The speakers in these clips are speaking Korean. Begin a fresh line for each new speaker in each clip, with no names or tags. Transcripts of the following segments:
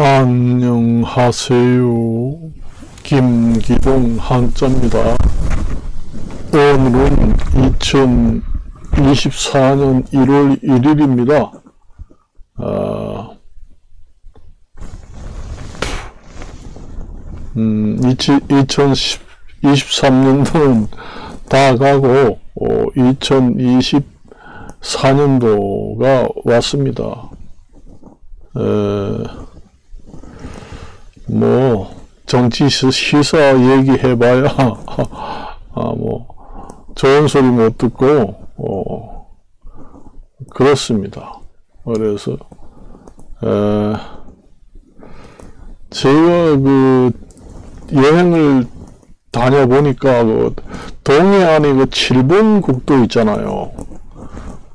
안녕하세요. 김기동 한자입니다. 오늘은 2024년 1월 1일입니다. 2023년도는 다 가고 2024년도가 왔습니다. 뭐 정치 시사 얘기해봐야 뭐 좋은 소리 못 듣고 그렇습니다. 그래서 제가 그 여행을 다녀보니까 그 동해안에 그 7번 국도 있잖아요.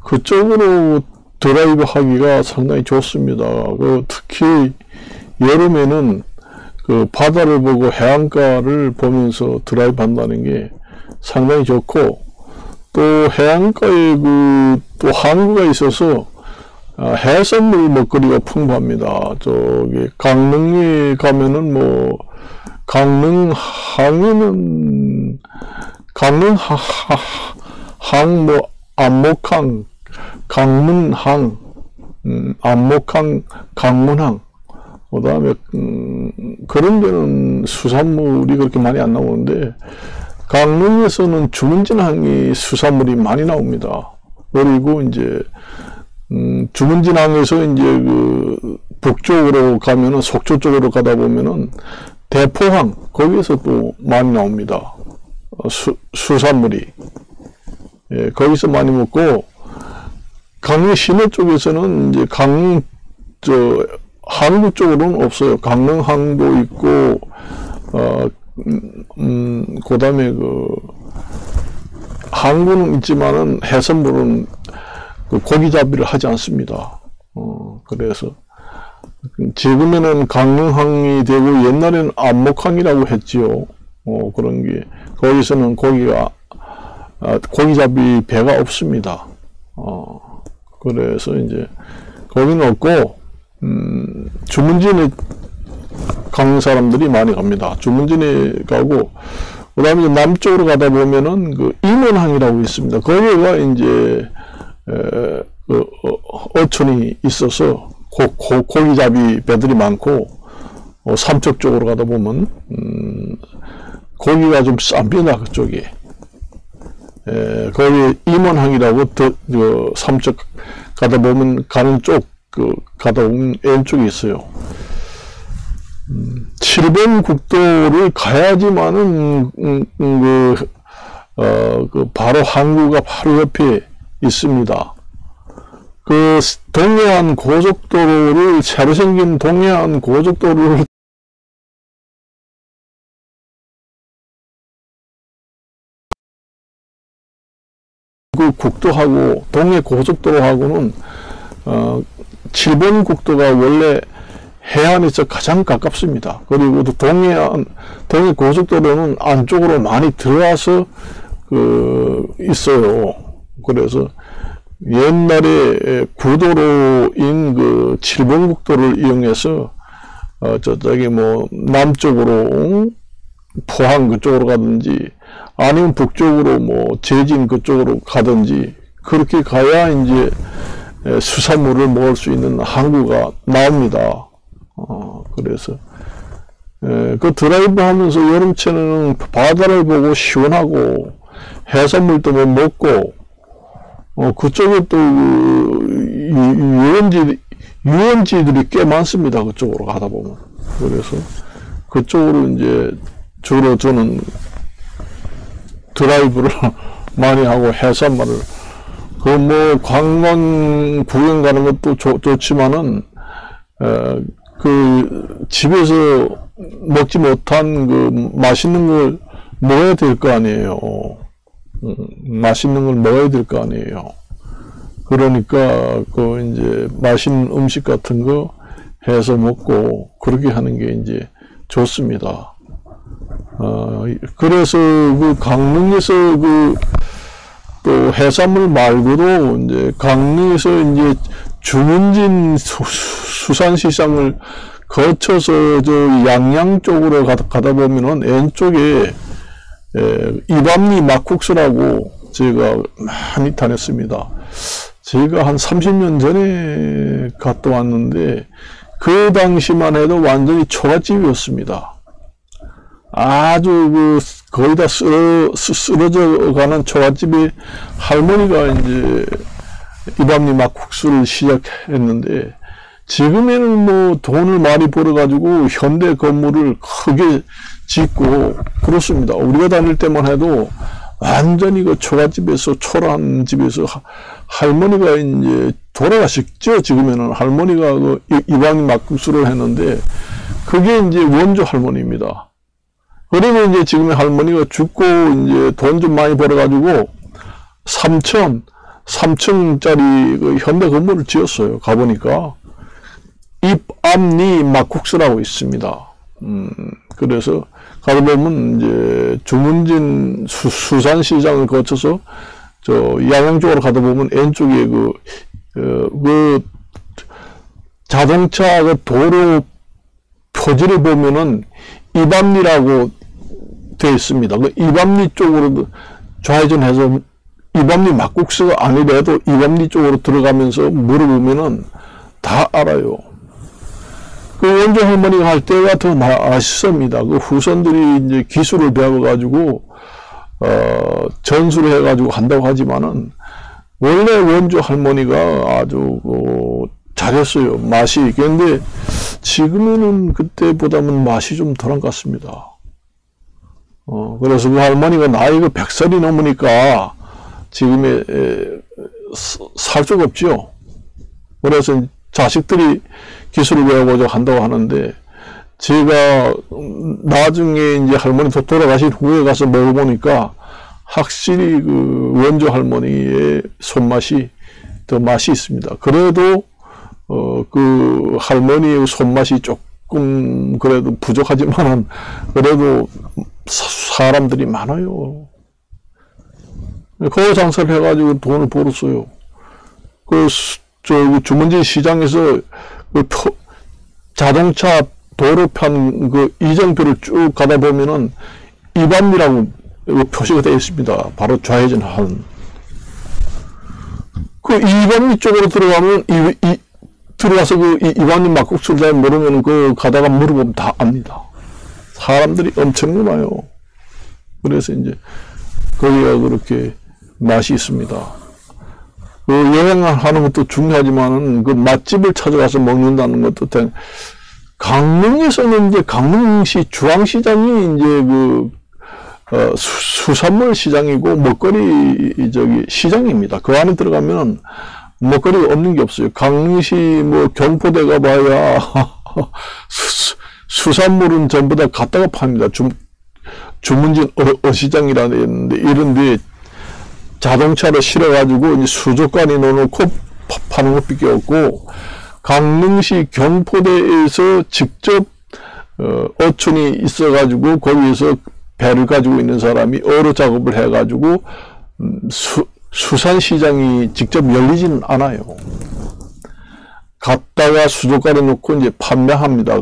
그쪽으로 드라이브 하기가 상당히 좋습니다. 그 특히 여름에는 그 바다를 보고 해안가를 보면서 드라이브 한다는 게 상당히 좋고, 또 해안가에 또 항구가 있어서 해산물 먹거리가 풍부합니다. 저기 강릉에 가면은 뭐 강릉항에는 강릉항 뭐 안목항 강문항 안목항 강문항, 그 다음에 그런 데는 수산물이 그렇게 많이 안 나오는데 강릉에서는 주문진항이 수산물이 많이 나옵니다. 그리고 이제 주문진항에서 이제 그 북쪽으로 가면은 속초 쪽으로 가다 보면은 대포항, 거기에서 또 많이 나옵니다. 수산물이. 예, 거기서 많이 먹고, 강릉 시내 쪽에서는 이제 강릉 항구 쪽으로는 없어요. 강릉항도 있고, 그 다음에 항구는 있지만은 해산물은 고기잡이를 하지 않습니다. 그래서, 지금에는 강릉항이 되고, 옛날에는 안목항이라고 했지요. 그런 게, 거기서는 고기잡이 배가 없습니다. 그래서 이제, 거기는 없고, 주문진에 강릉 사람들이 많이 갑니다. 주문진에 가고, 그 다음에 남쪽으로 가다 보면은 그 임원항이라고 있습니다. 거기가 이제, 어촌이 있어서 고기잡이 배들이 많고, 삼척 쪽으로 가다 보면, 고기가 좀 쌉니다, 그쪽이. 거기 임원항이라고 삼척 가다 보면 가는 쪽, 가다 보면 왼쪽에 있어요. 7번 국도를 가야지만은, 바로 항구가 바로 옆에 있습니다. 그, 동해안 고속도로를, 새로 생긴 동해안 고속도로를 그 국도하고, 동해 고속도로하고는, 7번 국도가 원래 해안에서 가장 가깝습니다. 그리고 또 동해 고속도로는 안쪽으로 많이 들어와서, 있어요. 그래서 옛날에 구도로인 7번 국도를 이용해서, 저기 뭐, 남쪽으로, 포항 그쪽으로 가든지, 아니면 북쪽으로 뭐, 제진 그쪽으로 가든지, 그렇게 가야 이제, 수산물을 먹을 수 있는 항구가 나옵니다. 그래서, 그 드라이브 하면서 여름철에는 바다를 보고 시원하고, 해산물도 먹고, 그쪽에 또, 유원지들이 꽤 많습니다. 그쪽으로 가다 보면. 그래서, 그쪽으로 이제, 주로 저는 드라이브를 많이 하고 해산물을, 뭐, 관광 구경 가는 것도 좋지만은, 집에서 먹지 못한 맛있는 걸 먹어야 될 거 아니에요. 맛있는 걸 먹어야 될 거 아니에요. 그러니까, 이제, 맛있는 음식 같은 거 해서 먹고, 그렇게 하는 게 이제 좋습니다. 그래서 강릉에서 또 해산물 말고도 이제 강릉에서 이제 주문진 수산시장을 거쳐서 저 양양 쪽으로 가다 보면은 왼쪽에 이밤리 막국수라고 제가 많이 다녔습니다. 제가 한 30년 전에 갔다 왔는데 그 당시만 해도 완전히 초가집이었습니다. 아주 거의 다 쓰러져 가는 초가집에 할머니가 이제 이밤리 막국수를 시작했는데, 지금에는 뭐 돈을 많이 벌어가지고 현대 건물을 크게 짓고 그렇습니다. 우리가 다닐 때만 해도 완전히 그 초가집에서, 초라한 집에서 할머니가 이제 돌아가셨죠. 지금에는 할머니가 그 이밤리 막국수를 했는데, 그게 이제 원조 할머니입니다. 그리고 이제 지금의 할머니가 죽고 이제 돈 좀 많이 벌어가지고 3층짜리 그 현대 건물을 지었어요. 가보니까 이밤리 막국수라고 있습니다. 그래서 가다 보면 이제 주문진 수산시장을 거쳐서 저 양양 쪽으로 가다 보면 왼쪽에 그 자동차 그 도로 표지를 보면은 이밤리라고 되어 있습니다. 그 이밤리 쪽으로 좌회전해서 이밤리 막국수가 아니라도 이밤리 쪽으로 들어가면서 물어보면은 다 알아요. 그 원조 할머니가 할 때가 더 맛있습니다. 그 후손들이 이제 기술을 배워가지고, 전수를 해가지고 한다고 하지만은, 원래 원조 할머니가 아주, 잘했어요. 맛이. 그런데 지금에는 그때보다는 맛이 좀 덜한 것 같습니다. 그래서 그 할머니가 나이가 100살이 넘으니까 지금에 살 수가 없죠. 그래서 자식들이 기술을 배우고자 한다고 하는데, 제가 나중에 이제 할머니 돌아가신 후에 가서 먹어보니까 확실히 그 원조 할머니의 손맛이 더 맛이 있습니다. 그래도 그 할머니의 손맛이 조금 그래도 부족하지만은 그래도 사람들이 많아요. 그 장사를 해가지고 돈을 벌었어요. 주문진 시장에서 자동차 도로편 이정표를 쭉 가다 보면은 이밤리라고 표시가 되어 있습니다. 바로 좌회전한. 그 이밤리 쪽으로 들어가면 들어가서 이밤리 막국수를 잘 모르면 가다가 물어보면 다 압니다. 사람들이 엄청 많아요. 그래서 이제 거기가 그렇게 맛이 있습니다. 여행하는 것도 중요하지만은 그 맛집을 찾아가서 먹는다는 것도 강릉에서는 이제 강릉시 중앙시장이 이제 수산물 시장이고 먹거리 시장입니다. 그 안에 들어가면 먹거리가 없는 게 없어요. 강릉시 뭐 경포대 가봐야 수산물은 전부 다 갖다가 팝니다. 주문진 어시장이라는 데 있는데, 이런데 자동차를 실어가지고 이제 수족관에 넣어놓고 파는 것밖에 없고, 강릉시 경포대에서 직접 어촌이 있어가지고 거기에서 배를 가지고 있는 사람이 어로 작업을 해가지고 수산시장이 직접 열리지는 않아요. 갖다가 수족관에 놓고 이제 판매합니다.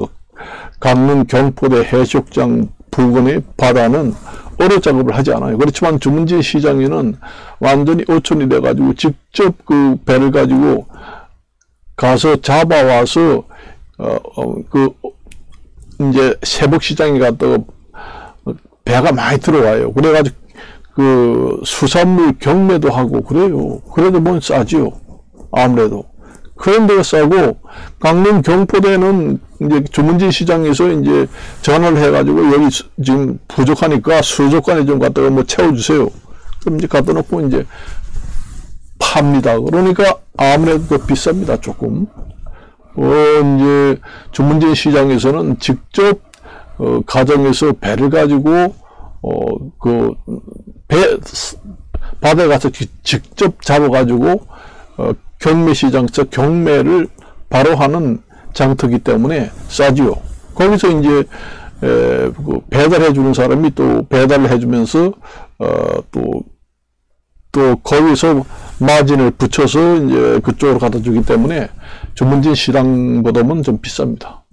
강릉 경포대 해수욕장 부근의 바다는 어로 작업을 하지 않아요. 그렇지만 주문진 시장에는 완전히 어촌이 돼가지고 직접 그 배를 가지고 가서 잡아와서 이제 새벽시장에 갔다가 배가 많이 들어와요. 그래가지고 그 수산물 경매도 하고 그래요. 그래도 뭐 싸지요. 아무래도. 그런 데가 싸고, 강릉 경포대는 이제 주문진 시장에서 이제 전화를 해가지고 여기 지금 부족하니까 수족관에 좀 갖다가 뭐 채워주세요. 그럼 이제 갖다 놓고 이제 팝니다. 그러니까 아무래도 더 비쌉니다. 조금. 이제 주문진 시장에서는 직접 가정에서 배를 가지고 바다에 가서 직접 잡아가지고 경매시장에서 경매를 바로 하는 장터기 때문에 싸지요. 거기서 이제 배달해 주는 사람이 또 배달을 해주면서 또 거기서 마진을 붙여서 이제 그쪽으로 갖다 주기 때문에 주문진 시장보다는 좀 비쌉니다.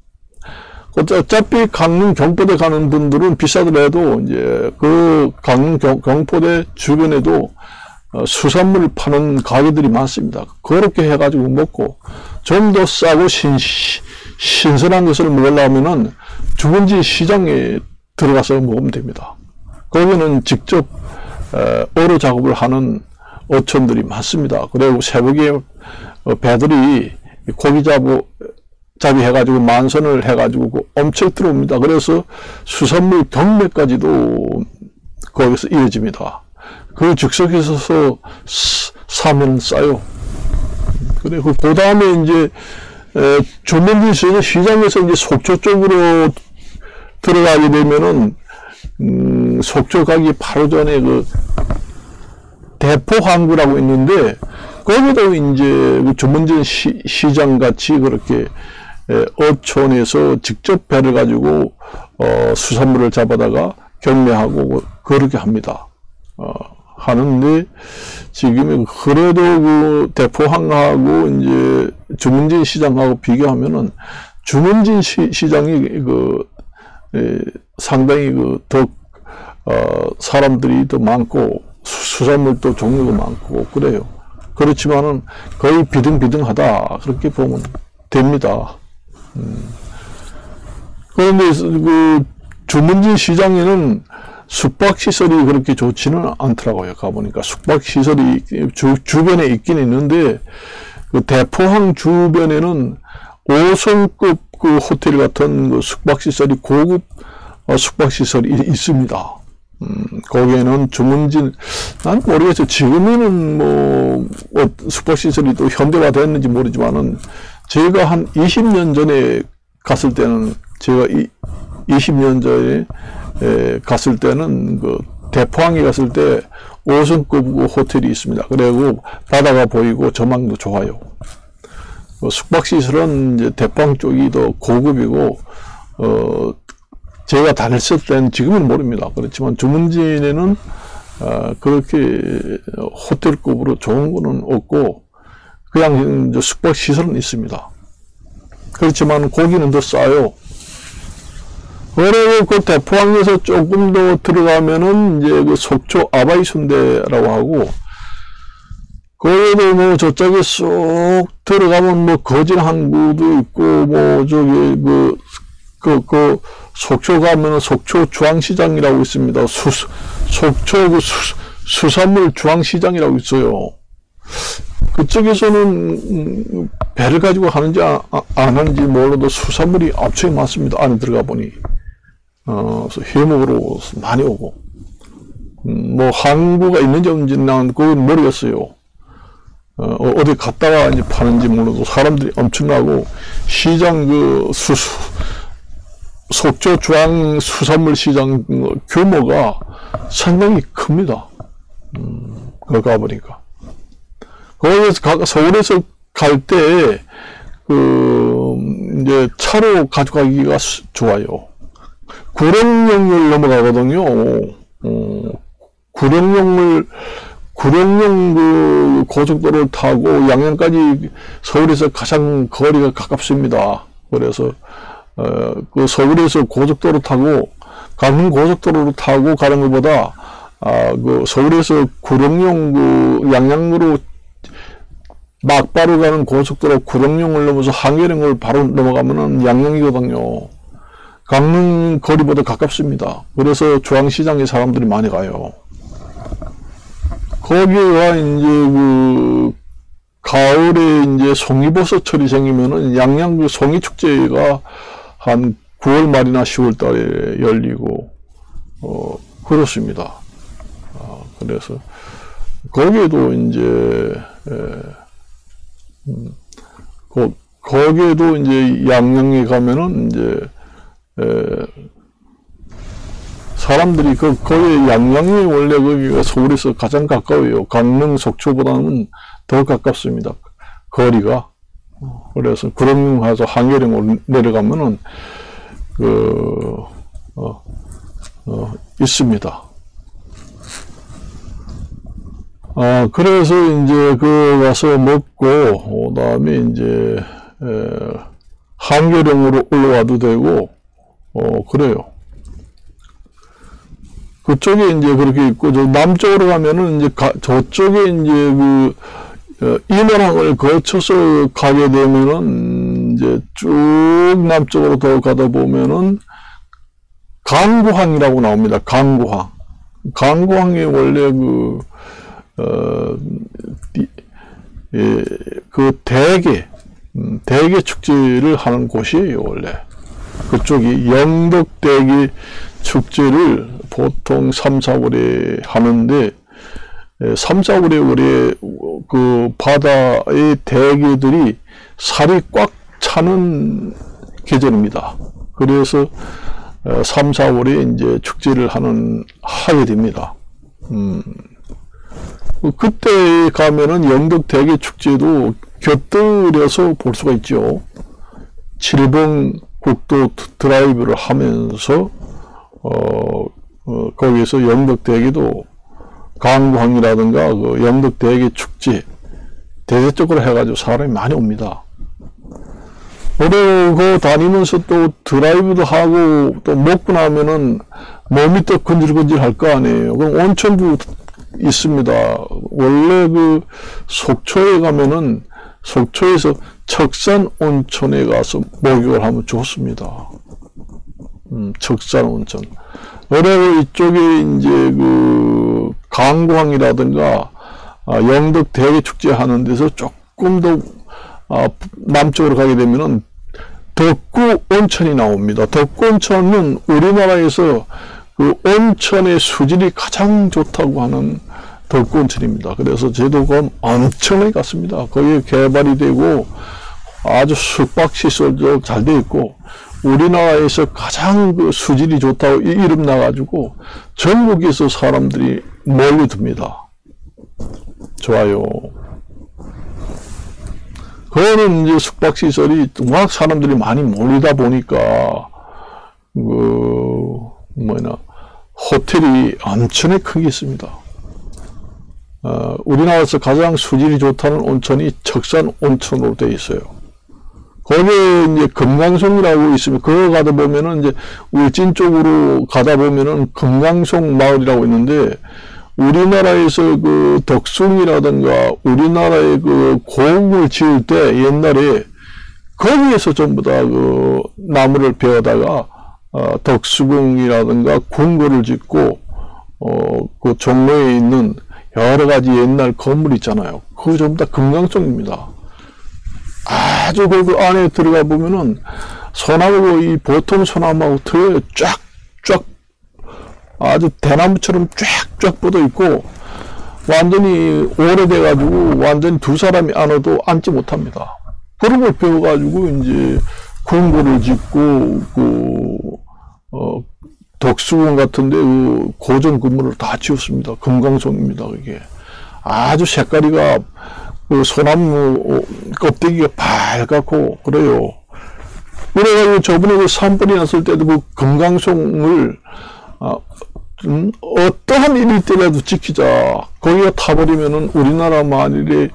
어차피 강릉 경포대 가는 분들은 비싸더라도 이제 그 강릉 경포대 주변에도 수산물 파는 가게들이 많습니다. 그렇게 해가지고 먹고 좀 더 싸고 신선한 것을 먹으려면은 주문지 시장에 들어가서 먹으면 됩니다. 거기는 직접 어로 작업을 하는 어촌들이 많습니다. 그리고 새벽에 배들이 고기 잡이 해가지고 만선을 해가지고 엄청 들어옵니다. 그래서 수산물 경매까지도 거기서 이어집니다. 그 즉석에서 사면 싸요. 그리고 그 다음에 이제 주문지 시장에서 이제 속초 쪽으로 들어가게 되면은 속초 가기 바로 전에 그 대포항구라고 있는데 거기도 이제 그 주문진 시장 같이 그렇게 어촌에서 직접 배를 가지고 수산물을 잡아다가 경매하고 그렇게 합니다. 하는데 지금 그래도 그 대포항하고 이제 주문진 시장하고 비교하면은 주문진 시장이 상당히 더 사람들이 더 많고 수산물도 종류가 많고 그래요. 그렇지만은 거의 비등비등하다 그렇게 보면 됩니다. 그런데 그 주문진 시장에는 숙박시설이 그렇게 좋지는 않더라고요. 가보니까 숙박시설이 주변에 있긴 있는데 그 대포항 주변에는 5성급 그 호텔 같은 그 숙박시설이 고급 숙박시설이 있습니다. 거기에는 주문진, 난 모르겠어요. 지금에는 뭐, 숙박시설이 또 현대화됐는지 모르지만은, 제가 한 20년 전에 갔을 때는, 제가 20년 전에 갔을 때는, 그, 대포항에 갔을 때 5성급 호텔이 있습니다. 그리고 바다가 보이고 전망도 좋아요. 숙박시설은 이제 대포항 쪽이 더 고급이고, 제가 다녔을 때는 지금은 모릅니다. 그렇지만 주문진에는 그렇게 호텔급으로 좋은 거는 없고 그냥 숙박 시설은 있습니다. 그렇지만 고기는 더 싸요. 그리고 그 대포항에서 조금 더 들어가면은 이제 그 속초 아바이 순대라고 하고 거기도 뭐 저쪽에 쏙 들어가면 뭐 거진 항구도 있고 뭐 저기 그 속초 가면은 속초 중앙시장이라고 있습니다. 속초 그 수산물 중앙시장이라고 있어요. 그쪽에서는 배를 가지고 하는지 안 하는지 몰라도 수산물이 엄청 많습니다. 안에 들어가 보니 회 먹으러 많이 오고 뭐 항구가 있는지 없는지는 난 그건 모르겠어요. 어디 갔다가 이제 파는지 몰라도 사람들이 엄청나고 시장 그 속초 중앙 수산물 시장 규모가 상당히 큽니다. 거기 가보니까. 거기서 서울에서 갈 때, 이제 차로 가져가기가 좋아요. 구룡령을 넘어가거든요. 구룡령 그 고속도로를 타고 양양까지 서울에서 가장 거리가 가깝습니다. 그래서, 그 서울에서 고속도로 타고 강릉 고속도로로 타고 가는 것보다 그 서울에서 구룡령 그 양양으로 막바로 가는 고속도로 구룡령을 넘어서 항해령을 바로 넘어가면은 양양이거든요. 강릉 거리보다 가깝습니다. 그래서 중앙시장에 사람들이 많이 가요. 거기가 이제 그 가을에 이제 송이버섯철이 생기면은 양양 그 송이축제가 한 9월 말이나 10월 달에 열리고, 그렇습니다. 그래서, 거기에도 이제, 거기에도 이제 양양에 가면은 이제, 사람들이 거기 양양이 원래 거기가 서울에서 가장 가까워요. 강릉 속초보다는 더 가깝습니다. 거리가. 그래서 구룡령 가서 항해령으로 내려가면은 있습니다. 그래서 이제 가서 먹고 그다음에 이제 항해령으로 올라와도 되고 그래요. 그쪽에 이제 그렇게 있고, 저 남쪽으로 가면은 이제 저쪽에 이제 인원항을 거쳐서 가게 되면은 이제 쭉 남쪽으로 더 가다 보면은 강구항이라고 나옵니다. 강구항. 강구항이 원래 대게 축제를 하는 곳이에요, 원래. 그쪽이 영덕대게 축제를 보통 3, 4월에 하는데, 3, 4월에 원래 그 바다의 대게들이 살이 꽉 차는 계절입니다. 그래서 3, 4월에 이제 축제를 하게 됩니다. 그때 가면은 영덕대게 축제도 곁들여서 볼 수가 있죠. 7번 국도 드라이브를 하면서, 거기에서 영덕대게도 강구항이라든가 그 영덕대게 축제 대대적으로 해가지고 사람이 많이 옵니다. 그리고 다니면서 또 드라이브도 하고 또 먹고 나면은 몸이 또 근질근질 할 거 아니에요. 그럼 온천도 있습니다. 원래 그 속초에 가면은 속초에서 척산 온천에 가서 목욕을 하면 좋습니다. 척산 온천. 그리고 이쪽에 이제 그 강구항이라든가 영덕 대게 축제 하는 데서 조금 더 남쪽으로 가게 되면은 덕구 온천이 나옵니다. 덕구 온천은 우리나라에서 그 온천의 수질이 가장 좋다고 하는 덕구 온천입니다. 그래서 저도 그 엄청나게 갔습니다. 거기에 개발이 되고 아주 숙박시설도 잘 돼 있고 우리나라에서 가장 그 수질이 좋다고 이름 나가지고 전국에서 사람들이 몰려듭니다. 좋아요. 그거는 이제 숙박시설이 워낙 사람들이 많이 몰리다 보니까 호텔이 엄청나게 크게 있습니다. 우리나라에서 가장 수질이 좋다는 온천이 척산 온천으로 되어 있어요. 거기에 이제 금강송이라고 있으면, 그거 가다 보면은 이제 울진 쪽으로 가다 보면은 금강송 마을이라고 있는데, 우리나라에서 그 덕숭이라든가 우리나라의 그 고흥을 지을 때 옛날에 거기에서 전부 다 그 나무를 베어다가 덕수궁이라든가 궁궐을 짓고 그 종로에 있는 여러 가지 옛날 건물 있잖아요. 그거 전부 다 금강송입니다. 아주 그 안에 들어가 보면은 소나무, 이 보통 소나무하고 틀려 쫙쫙 아주 대나무처럼 쫙쫙 뻗어 있고 완전히 오래돼가지고 완전히 두 사람이 안아도 앉지 못합니다. 그런 걸 배워가지고 이제 궁궐을 짓고 덕수궁 같은데 그 고전 건물을 다 지었습니다. 금강송입니다. 그게 아주 색깔이가 그 소나무 껍데기가 밝고 그래요. 그래가지고 저번에 그 산불이 났을 때도 그 금강송을 어떠한 일이 있더라도 지키자. 거기가 타버리면은 우리나라 만일에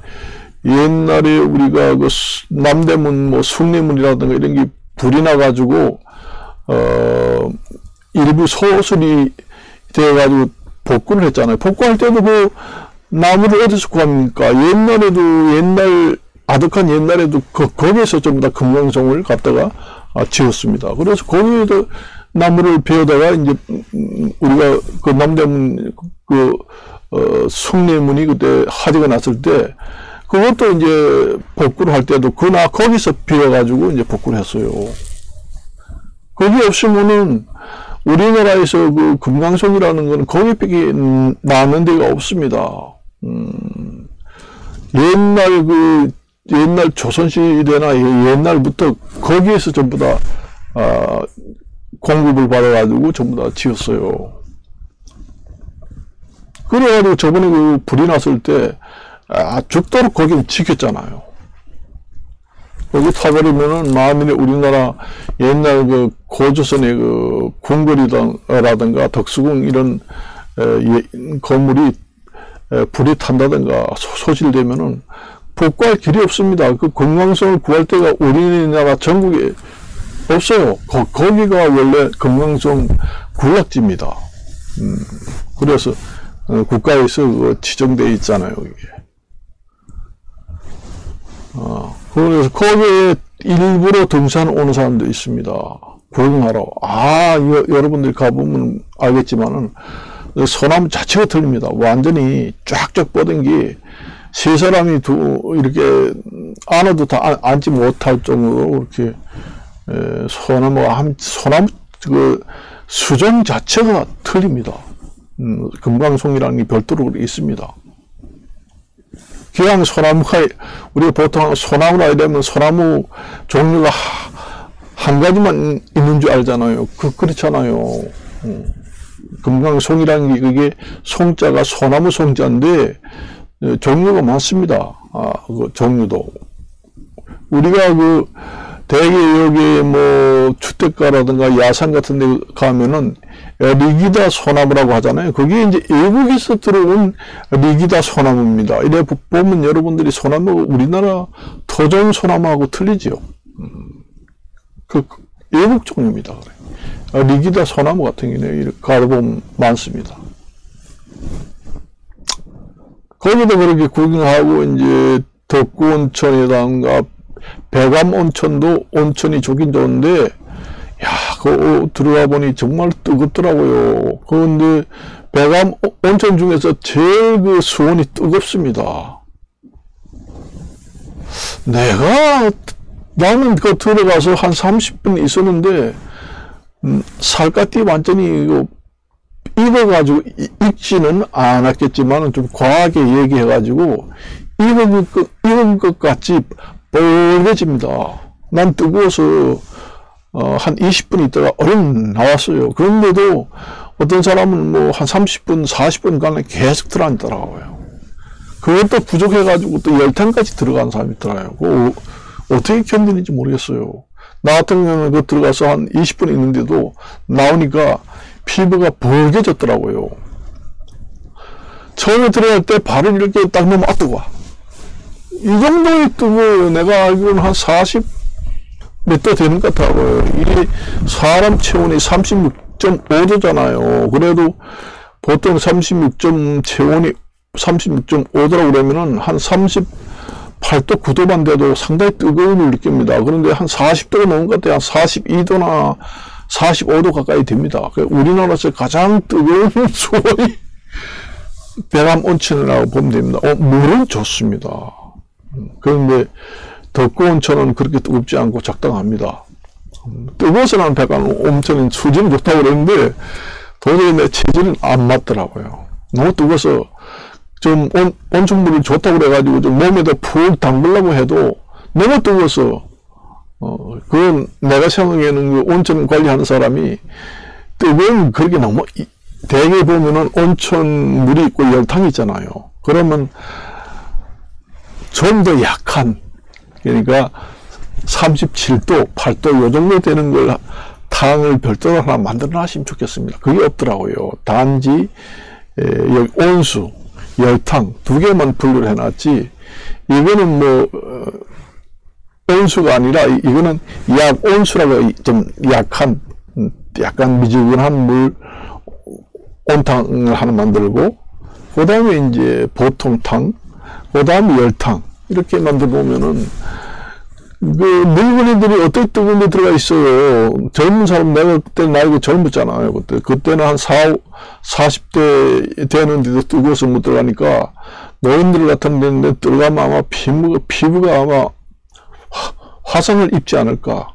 옛날에 우리가 그 남대문 숭례문이라든가 이런 게 불이 나가지고 일부 소설이 돼가지고 복구를 했잖아요. 복구할 때도 그 나무를 어디서 구합니까? 옛날 아득한 옛날에도 거기에서 전부 다 금강송을 갖다가 지었습니다. 그래서 거기에도 나무를 베어다가 이제 우리가 그 남대문 숭례문이 그때 화재가 났을 때 그것도 이제 복구를 할 때도 거기서 베어가지고 이제 복구를 했어요. 거기 없으면은 우리나라에서 그 금강송이라는 건 거기밖에 나는 데가 없습니다. 옛날 조선시대나 옛날부터 거기에서 전부 다 공급을 받아가지고 전부 다 지었어요. 그래가지고 저번에 그 불이 났을 때 죽도록 거기는 지켰잖아요. 거기 타버리면은 만일에 우리나라 옛날 그 고조선의 그 궁궐이라든가 덕수궁 이런 건물이 불이 탄다든가 소실되면은 복구할 길이 없습니다. 그 금강송을 구할 때가 우리나라 전국에 없어요. 거기가 원래 금강송 군락지입니다. 그래서 국가에서 지정되어 있잖아요, 이게. 그래서 거기에 일부러 등산 오는 사람도 있습니다. 구경하러. 여러분들이 가보면 알겠지만은, 소나무 자체가 틀립니다. 완전히 쫙쫙 뻗은 게, 세 사람이 이렇게 안아도 다 앉지 못할 정도로 이렇게, 소나무 그 수종 자체가 틀립니다. 금강송이라는 게 별도로 있습니다. 그냥 소나무가, 우리가 보통 소나무라 이러면 소나무 종류가 한 가지만 있는 줄 알잖아요. 그렇잖아요. 금강송이라는 게 그게 송자가 소나무 송자인데, 종류가 많습니다. 그 종류도. 우리가 대개 여기 주택가라든가 야산 같은 데 가면은 리기다 소나무라고 하잖아요. 그게 이제 외국에서 들어온 리기다 소나무입니다. 이래 보면 여러분들이 소나무, 우리나라 토종 소나무하고 틀리지요. 외국 종류입니다. 리기다 소나무 같은 경우는 이렇게 가보면 많습니다. 거기도 그렇게 구경하고, 이제, 덕구온천이라든가, 백암온천도 온천이 좋긴 좋은데, 들어가 보니 정말 뜨겁더라고요. 그런데, 백암온천 중에서 제일 수온이 뜨겁습니다. 나는 들어가서 한 30분 있었는데, 살갗이 완전히, 익어가지고, 익지는 않았겠지만, 좀 과하게 얘기해가지고, 익은 것 같이 빨개집니다. 난 뜨거워서, 한 20분 있다가 얼른 나왔어요. 그런데도, 어떤 사람은 한 30분, 40분간 계속 들어앉더라고요. 그것도 부족해가지고 또 열탕까지 들어간 사람이 있더라고요. 그거 어떻게 견디는지 모르겠어요. 나 같은 경우는 들어가서 한 20분 있는데도, 나오니까, 피부가 벌개졌더라고요. 처음에 들어갈 때 발을 이렇게 딱 놓으면 뜨거워. 이 정도에 뜨고 내가 알기로는 한 40 몇 도 되는 것 같아요. 이게 사람 체온이 36.5도잖아요. 그래도 보통 체온이 36.5도라고 그러면은 한 38도, 9도만 돼도 상당히 뜨거움을 느낍니다. 그런데 한 40도가 넘은 것 같아요. 한 42도나 45도 가까이 됩니다. 우리나라에서 가장 뜨거운 수온이 백암온천이라고 보면 됩니다. 물은 좋습니다. 그런데 덕구온천은 그렇게 뜨겁지 않고 적당합니다. 뜨거워서 나는 백암온천은 수질은 좋다고 그랬는데 도저히 내 체질은 안 맞더라고요. 너무 뜨거워서 좀 온천물이 좋다고 그래가지고 좀 몸에다 푹 담그려고 해도 너무 뜨거워서 그건 내가 생각에는 그 온천 관리하는 사람이 뜨거운 그렇게 너무 대개 보면은 온천 물이 있고 열탕이 있잖아요. 그러면 좀 더 약한, 그러니까 37도, 8도 요 정도 되는 걸 탕을 별도로 하나 만들어 놨으면 좋겠습니다. 그게 없더라고요. 단지 여기 온수, 열탕 두 개만 분류를 해놨지, 이거는 온수가 아니라 이거는 온수라고 좀 약한, 약간 미지근한 물 온탕을 하나 만들고, 그 다음에 이제 보통탕, 그 다음에 열탕, 이렇게 만들어 보면은 늙은이들이 어떻게 뜨거운 데 들어가 있어요. 젊은 사람, 내가 그때 나이가 젊었잖아요. 그때는 한 40대 되는데도 뜨거워서 못 들어가니까 노인들 같은 데는 들어가면 아마 피부가 아마 화상을 입지 않을까.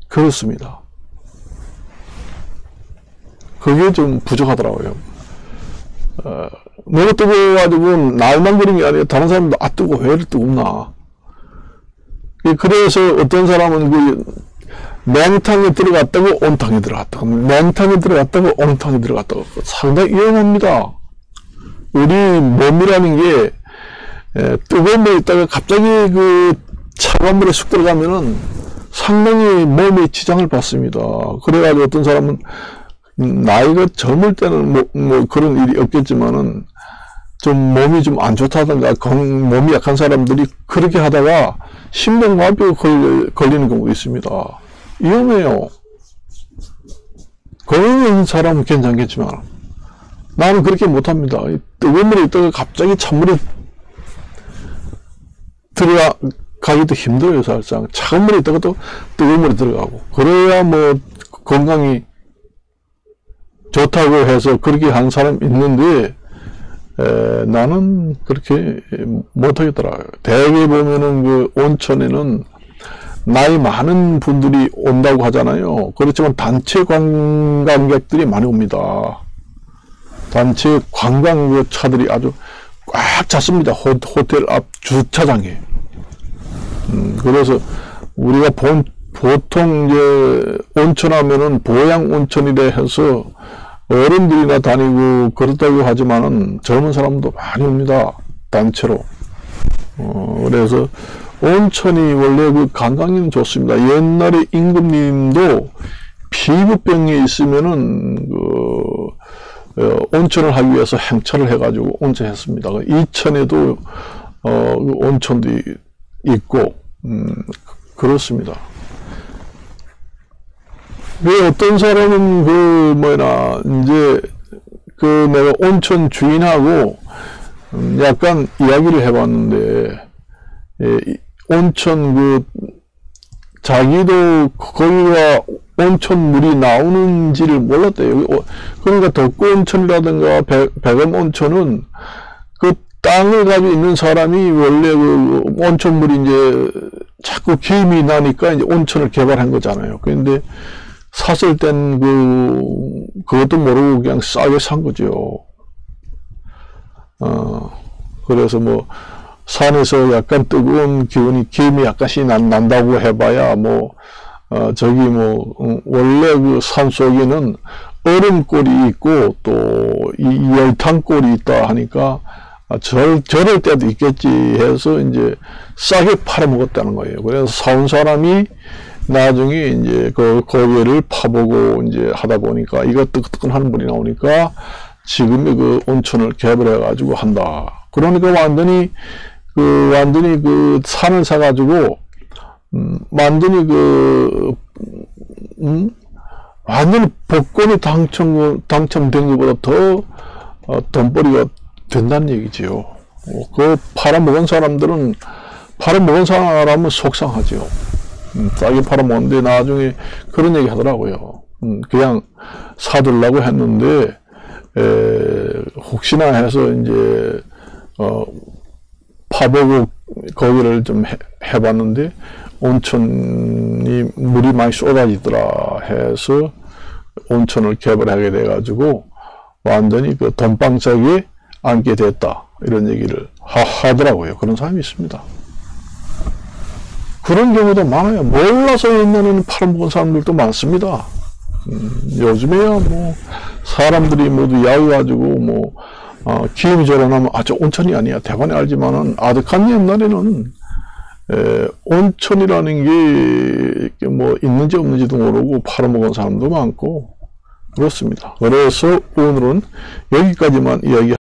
그렇습니다. 그게 좀 부족하더라고요. 너무 뜨거워가지고 날만 그런 게 아니라 다른 사람도 뜨거워, 왜 이렇게 뜨겁나. 그래서 어떤 사람은 냉탕에 들어갔다고 온탕에 들어갔다고, 냉탕에 들어갔다고 온탕에 들어갔다고. 상당히 위험합니다. 우리 몸이라는 게 뜨거운 물에 있다가 갑자기 차가운 물에 쑥 들어가면은 상당히 몸에 지장을 받습니다. 그래가지고 어떤 사람은 나이가 젊을 때는 그런 일이 없겠지만은 좀 몸이 좀 안 좋다든가 몸이 약한 사람들이 그렇게 하다가 심장마비가 걸리는 경우도 있습니다. 위험해요. 거기 있는 사람은 괜찮겠지만 나는 그렇게 못합니다. 뜨거운 물에 있다가 갑자기 찬물에 들어가기도 힘들어요. 사실상 차가운 물에 있다가 또 뜨거운 물에 들어가고, 그래야 뭐 건강이 좋다고 해서 그렇게 한 사람 있는데 나는 그렇게 못하겠더라고요. 대개 보면은 그 온천에는 나이 많은 분들이 온다고 하잖아요. 그렇지만 단체 관광객들이 많이 옵니다. 단체 관광 차들이 아주 꽉 찼습니다. 호텔 앞 주차장에. 그래서 우리가 보통 이제 온천 하면은 보양 온천이래 해서 어른들이나 다니고 그렇다고 하지만은 젊은 사람도 많이 옵니다. 단체로. 그래서 온천이 원래 그 건강에는 좋습니다. 옛날에 임금님도 피부병이 있으면은 온천을 하기 위해서 행차를 해가지고 온천했습니다. 이천에도 그 온천도 있고 그렇습니다. 왜 어떤 사람은 이제 내가 온천 주인하고 약간 이야기를 해봤는데, 온천 자기도 거기가 온천 물이 나오는지를 몰랐대요. 그러니까 덕구 온천이라든가 백암 온천은 그 땅을 가지고 있는 사람이 원래 그 온천 물이 이제 자꾸 기임이 나니까 이제 온천을 개발한 거잖아요. 그런데 샀을 땐 그것도 모르고 그냥 싸게 산 거죠. 그래서 뭐 산에서 약간 뜨거운 기운이 약간씩 난다고 해봐야 원래 그 산 속에는 얼음골이 있고 또 이 열탕골이 있다 하니까 저럴 때도 있겠지 해서 이제 싸게 팔아먹었다는 거예요. 그래서 사온 사람이 나중에 이제 그 고개를 파보고 이제 하다 보니까 이거 뜨끈뜨끈한 물이 나오니까 지금의 그 온천을 개발해가지고 한다. 그러니까 완전히 산을 사가지고 완전히 완전히 복권이 당첨된 것보다 더 돈벌이가 된다는 얘기지요. 그 팔아먹은 사람은 속상하죠. 싸게 팔아먹는데 나중에 그런 얘기 하더라고요. 그냥 사들라고 했는데 혹시나 해서 이제 파보고 거기를 좀 해봤는데 온천이 물이 많이 쏟아지더라 해서 온천을 개발하게 돼가지고 완전히 그 돈방석에 앉게 됐다, 이런 얘기를 하더라고요. 그런 사람이 있습니다. 그런 경우도 많아요. 몰라서 옛날에는 팔아먹은 사람들도 많습니다. 요즘에야 사람들이 모두 야위가지고 기임이 저러나면 저 온천이 아니야 대관에 알지만은 아득한 옛날에는 온천이라는 게 있는지 없는지도 모르고 팔아먹은 사람도 많고 그렇습니다. 그래서 오늘은 여기까지만 이야기